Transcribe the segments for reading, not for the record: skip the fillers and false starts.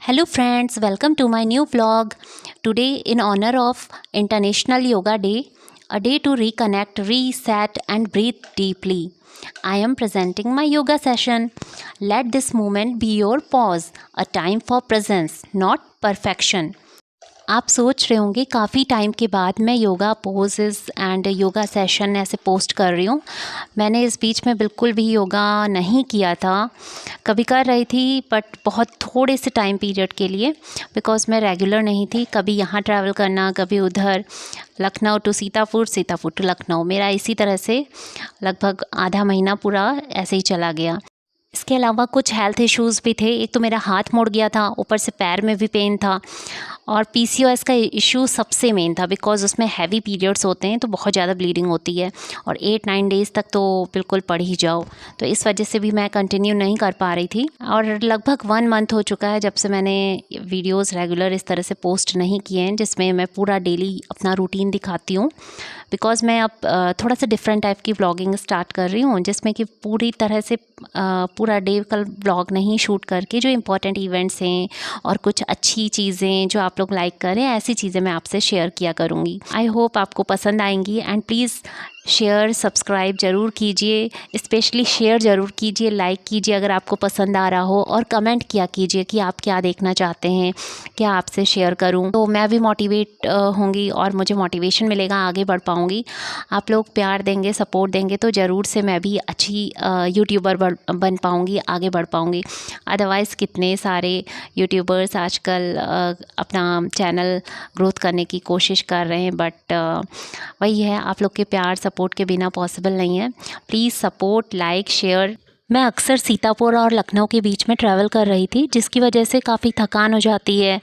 Hello friends, welcome to my new vlog. Today in honor of International Yoga Day, a day to reconnect, reset and breathe deeply. I am presenting my yoga session. Let this moment be your pause, a time for presence, not perfection. आप सोच रहे होंगे काफ़ी time के बाद मैं yoga poses and yoga session ऐसे post कर रही हूँ। मैंने इस बीच में बिल्कुल भी योगा नहीं किया था। कभी कर रही थी बट बहुत थोड़े से टाइम पीरियड के लिए, बिकॉज़ मैं रेगुलर नहीं थी। कभी यहाँ ट्रैवल करना, कभी उधर, लखनऊ टू सीतापुर, सीतापुर टू लखनऊ, मेरा इसी तरह से लगभग आधा महीना पूरा ऐसे ही चला गया। इसके अलावा कुछ हेल्थ इश्यूज़ भी थे। एक तो मेरा हाथ मुड़ गया था, ऊपर से पैर में भी पेन था, और पीसीओएस का इशू सबसे मेन था, बिकॉज़ उसमें हैवी पीरियड्स होते हैं तो बहुत ज़्यादा ब्लीडिंग होती है, और 8-9 डेज़ तक तो बिल्कुल पढ़ ही जाओ। तो इस वजह से भी मैं कंटिन्यू नहीं कर पा रही थी, और लगभग 1 मंथ हो चुका है जब से मैंने वीडियोज़ रेगुलर इस तरह से पोस्ट नहीं किए हैं, जिसमें मैं पूरा डेली अपना रूटीन दिखाती हूँ। बिकॉज़ मैं अब थोड़ा सा डिफरेंट टाइप की व्लॉगिंग स्टार्ट कर रही हूँ, जिसमें कि पूरी तरह से पूरा डे का व्लॉग नहीं शूट करके, जो इम्पोर्टेंट इवेंट्स हैं और कुछ अच्छी चीज़ें जो आप लोग लाइक करें, ऐसी चीज़ें मैं आपसे शेयर किया करूँगी। आई होप आपको पसंद आएंगी, एंड प्लीज़ शेयर सब्सक्राइब ज़रूर कीजिए, स्पेशली शेयर ज़रूर कीजिए, लाइक कीजिए अगर आपको पसंद आ रहा हो, और कमेंट किया कीजिए कि आप क्या देखना चाहते हैं, क्या आपसे शेयर करूं, तो मैं भी मोटिवेट होंगी और मुझे मोटिवेशन मिलेगा, आगे बढ़ पाऊंगी। आप लोग प्यार देंगे, सपोर्ट देंगे तो ज़रूर से मैं भी अच्छी यूट्यूबर बन पाऊंगी, आगे बढ़ पाऊंगी। अदरवाइज़ कितने सारे यूट्यूबर्स आजकल अपना चैनल ग्रोथ करने की कोशिश कर रहे हैं, बट वही है, आप लोग के प्यार सपोर्ट के बिना पॉसिबल नहीं है। Please support, like, share. मैं अक्सर सीतापुर और लखनऊ के बीच में ट्रैवल कर रही थी, जिसकी वजह से काफ़ी थकान हो जाती है,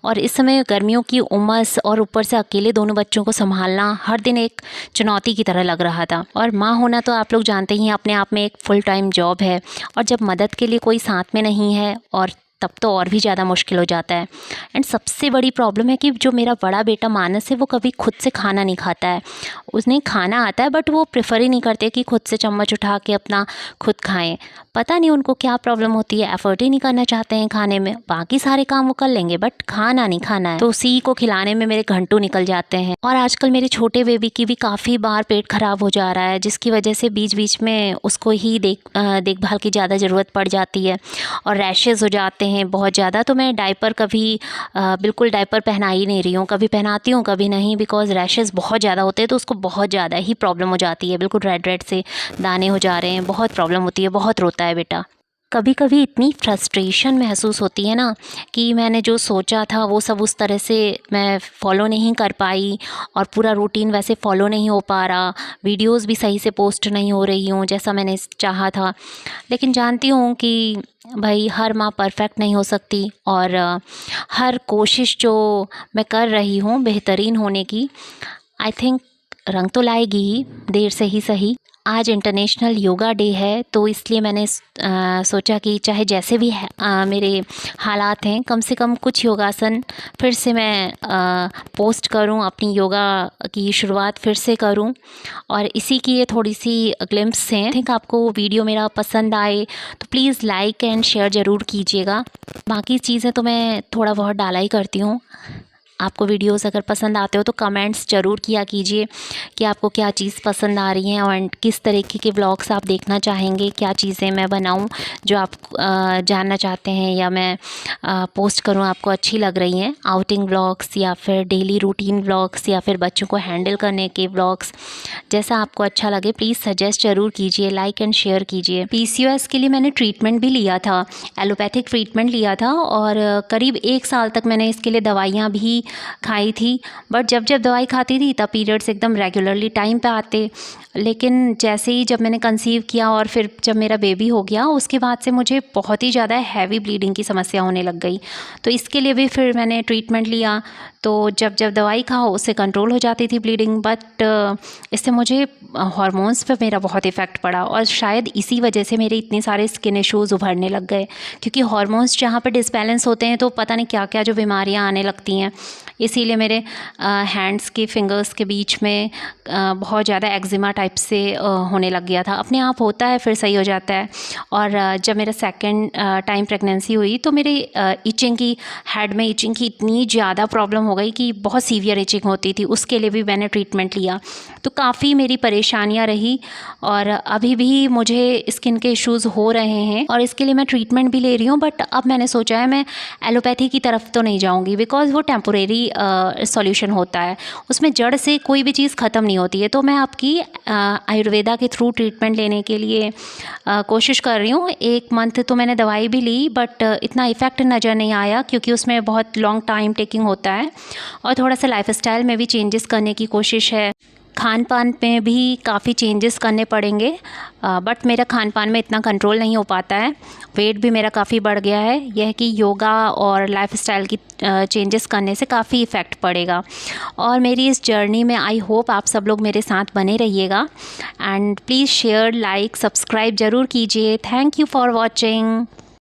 और इस समय गर्मियों की उमस और ऊपर से अकेले दोनों बच्चों को संभालना हर दिन एक चुनौती की तरह लग रहा था। और माँ होना तो आप लोग जानते ही हैं, अपने आप में एक फुल टाइम जॉब है, और जब मदद के लिए कोई साथ में नहीं है और तब तो और भी ज़्यादा मुश्किल हो जाता है। एंड सबसे बड़ी प्रॉब्लम है कि जो मेरा बड़ा बेटा मानस है, वो कभी खुद से खाना नहीं खाता है। उसने खाना आता है बट वो प्रेफर ही नहीं करते कि खुद से चम्मच उठा के अपना खुद खाएं। पता नहीं उनको क्या प्रॉब्लम होती है, एफर्ट ही नहीं करना चाहते हैं खाने में। बाकी सारे काम वो कर लेंगे बट खाना नहीं खाना है, तो उसी को खिलाने में मेरे घंटों निकल जाते हैं। और आजकल मेरे छोटे बेबी की भी काफ़ी बार पेट खराब हो जा रहा है, जिसकी वजह से बीच बीच में उसको ही देखभाल की ज़्यादा ज़रूरत पड़ जाती है, और रैशेज़ हो जाते हैं बहुत ज़्यादा। तो मैं डायपर कभी बिल्कुल डायपर पहना ही नहीं रही हूँ, कभी पहनाती हूँ कभी नहीं, बिकॉज़ रैशेज़ बहुत ज़्यादा होते हैं तो उसको बहुत ज़्यादा ही प्रॉब्लम हो जाती है। बिल्कुल रेड रेड से दाने हो जा रहे हैं, बहुत प्रॉब्लम होती है, बहुत रोता है बेटा। कभी कभी इतनी फ्रस्ट्रेशन महसूस होती है ना, कि मैंने जो सोचा था वो सब उस तरह से मैं फॉलो नहीं कर पाई, और पूरा रूटीन वैसे फॉलो नहीं हो पा रहा, वीडियोस भी सही से पोस्ट नहीं हो रही हूँ जैसा मैंने चाहा था। लेकिन जानती हूँ कि भाई हर माँ परफेक्ट नहीं हो सकती, और हर कोशिश जो मैं कर रही हूँ बेहतरीन होने की, आई थिंक रंग तो लाएगी ही, देर से ही सही। आज इंटरनेशनल योगा डे है, तो इसलिए मैंने सोचा कि चाहे जैसे भी मेरे हालात हैं, कम से कम कुछ योगासन फिर से मैं पोस्ट करूं, अपनी योगा की शुरुआत फिर से करूं। और इसी की ये थोड़ी सी ग्लिम्प्स हैं। आई थिंक आपको वीडियो मेरा पसंद आए तो प्लीज़ लाइक एंड शेयर ज़रूर कीजिएगा। बाकी चीज़ें तो मैं थोड़ा बहुत डाला ही करती हूँ। आपको वीडियोस अगर पसंद आते हो तो कमेंट्स ज़रूर किया कीजिए कि आपको क्या चीज़ पसंद आ रही है, और किस तरीके के व्लॉग्स आप देखना चाहेंगे, क्या चीज़ें मैं बनाऊं जो आप जानना चाहते हैं, या मैं पोस्ट करूं आपको अच्छी लग रही हैं। आउटिंग व्लॉग्स, या फिर डेली रूटीन व्लॉग्स, या फिर बच्चों को हैंडल करने के व्लॉग्स, जैसा आपको अच्छा लगे प्लीज़ सजेस्ट ज़रूर कीजिए, लाइक एंड शेयर कीजिए। पीसीओएस के लिए मैंने ट्रीटमेंट भी लिया था, एलोपैथिक ट्रीटमेंट लिया था, और करीब 1 साल तक मैंने इसके लिए दवाइयाँ भी खाई थी। बट जब जब दवाई खाती थी तब पीरियड्स एकदम रेगुलरली टाइम पे आते। लेकिन जैसे ही जब मैंने कंसीव किया और फिर जब मेरा बेबी हो गया, उसके बाद से मुझे बहुत ही ज़्यादा हैवी ब्लीडिंग की समस्या होने लग गई। तो इसके लिए भी फिर मैंने ट्रीटमेंट लिया, तो जब जब दवाई खाओ उससे कंट्रोल हो जाती थी ब्लीडिंग, बट इससे मुझे हॉर्मोन्स पे मेरा बहुत इफ़ेक्ट पड़ा और शायद इसी वजह से मेरे इतने सारे स्किन इश्यूज़ उभरने लग गए, क्योंकि हॉर्मोन्स जहाँ पे डिसबैलेंस होते हैं तो पता नहीं क्या क्या जो बीमारियाँ आने लगती हैं। इसीलिए मेरे हैंड्स के फिंगर्स के बीच में बहुत ज़्यादा एक्जिमा टाइप से होने लग गया था। अपने आप होता है फिर सही हो जाता है। और जब मेरा सेकंड टाइम प्रेगनेंसी हुई तो मेरे इचिंग की, हेड में इचिंग की इतनी ज़्यादा प्रॉब्लम हो गई कि बहुत सीवियर इचिंग होती थी। उसके लिए भी मैंने ट्रीटमेंट लिया, तो काफ़ी मेरी परेशानियाँ रही और अभी भी मुझे स्किन के इश्यूज़ हो रहे हैं और इसके लिए मैं ट्रीटमेंट भी ले रही हूँ। बट अब मैंने सोचा है मैं एलोपैथी की तरफ तो नहीं जाऊँगी, बिकॉज़ वो टेम्पोरेरी सॉल्यूशन होता है, उसमें जड़ से कोई भी चीज़ ख़त्म नहीं होती है। तो मैं आपकी आयुर्वेदा के थ्रू ट्रीटमेंट लेने के लिए कोशिश कर रही हूँ। 1 मंथ तो मैंने दवाई भी ली, बट इतना इफ़ेक्ट नज़र नहीं आया, क्योंकि उसमें बहुत लॉन्ग टाइम टेकिंग होता है और थोड़ा सा लाइफ़स्टाइल में भी चेंजेस करने की कोशिश है। खान पान में भी काफ़ी चेंजेस करने पड़ेंगे, बट मेरा खान पान में इतना कंट्रोल नहीं हो पाता है। वेट भी मेरा काफ़ी बढ़ गया है। यह कि योगा और लाइफ़स्टाइल की चेंजेस करने से काफ़ी इफ़ेक्ट पड़ेगा। और मेरी इस जर्नी में आई होप आप सब लोग मेरे साथ बने रहिएगा। And please share, like, subscribe ज़रूर कीजिए। Thank you for watching.